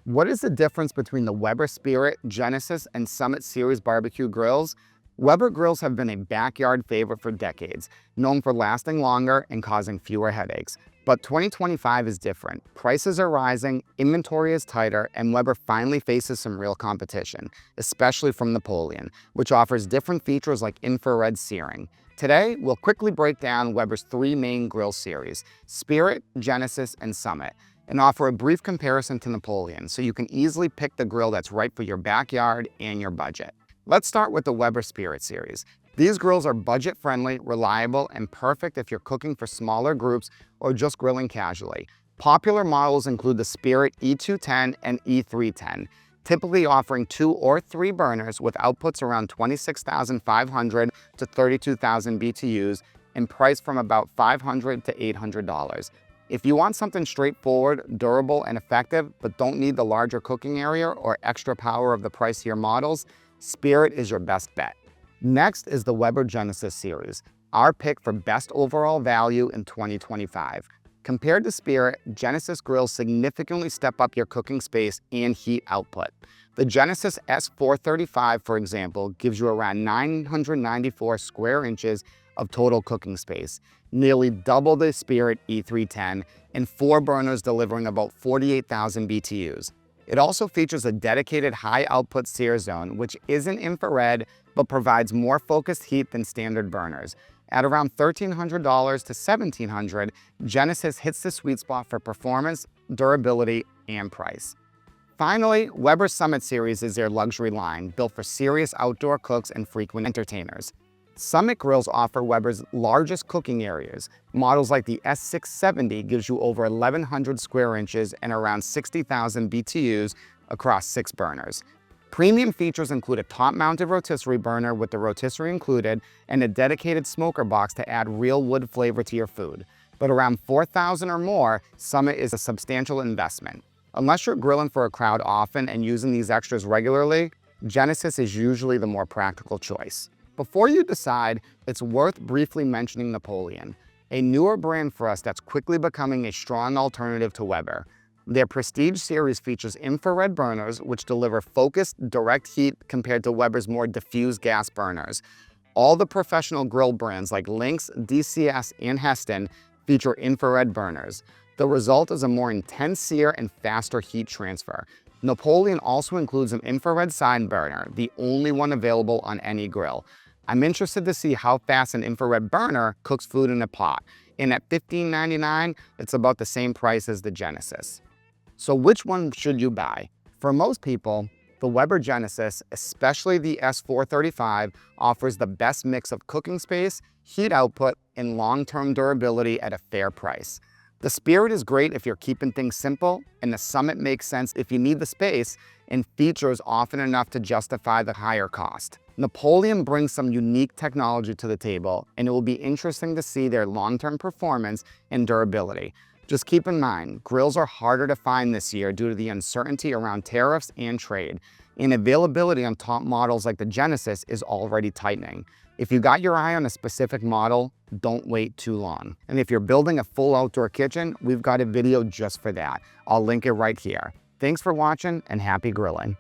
What is the difference between the Weber Spirit, Genesis, and Summit Series barbecue grills? Weber grills have been a backyard favorite for decades, known for lasting longer and causing fewer headaches. But 2025 is different. Prices are rising, inventory is tighter, and Weber finally faces some real competition, especially from Napoleon, which offers different features like infrared searing. Today, we'll quickly break down Weber's three main grill series, Spirit, Genesis, and Summit, and offer a brief comparison to Napoleon so you can easily pick the grill that's right for your backyard and your budget. Let's start with the Weber Spirit series. These grills are budget-friendly, reliable, and perfect if you're cooking for smaller groups or just grilling casually. Popular models include the Spirit E210 and E310, typically offering 2 or 3 burners with outputs around 26,500 to 32,000 BTUs and priced from about $500 to $800. If you want something straightforward, durable, and effective, but don't need the larger cooking area or extra power of the pricier models, Spirit is your best bet. Next is the Weber Genesis series, our pick for best overall value in 2025. Compared to Spirit, Genesis grills significantly step up your cooking space and heat output. The Genesis S435, for example, gives you around 994 square inches of total cooking space, nearly double the Spirit E310, and 4 burners delivering about 48,000 BTUs. It also features a dedicated high-output sear zone, which isn't infrared, but provides more focused heat than standard burners. At around $1,300 to $1,700, Genesis hits the sweet spot for performance, durability, and price. Finally, Weber Summit Series is their luxury line, built for serious outdoor cooks and frequent entertainers. Summit grills offer Weber's largest cooking areas. Models like the S670 gives you over 1,100 square inches and around 60,000 BTUs across 6 burners. Premium features include a top-mounted rotisserie burner with the rotisserie included and a dedicated smoker box to add real wood flavor to your food. But around $4,000 or more, Summit is a substantial investment. Unless you're grilling for a crowd often and using these extras regularly, Genesis is usually the more practical choice. Before you decide, it's worth briefly mentioning Napoleon, a newer brand for us that's quickly becoming a strong alternative to Weber. Their Prestige series features infrared burners, which deliver focused, direct heat compared to Weber's more diffuse gas burners. All the professional grill brands like Lynx, DCS, and Heston feature infrared burners. The result is a more intense sear and faster heat transfer. Napoleon also includes an infrared side burner, the only one available on any grill. I'm interested to see how fast an infrared burner cooks food in a pot, and at $15.99, it's about the same price as the Genesis. So which one should you buy? For most people, the Weber Genesis, especially the S435, offers the best mix of cooking space, heat output, and long-term durability at a fair price. The Spirit is great if you're keeping things simple, and the Summit makes sense if you need the space and features often enough to justify the higher cost. Napoleon brings some unique technology to the table, and it will be interesting to see their long-term performance and durability. Just keep in mind, grills are harder to find this year due to the uncertainty around tariffs and trade, and availability on top models like the Genesis is already tightening. If you got your eye on a specific model, don't wait too long. And if you're building a full outdoor kitchen, we've got a video just for that. I'll link it right here. Thanks for watching and happy grilling.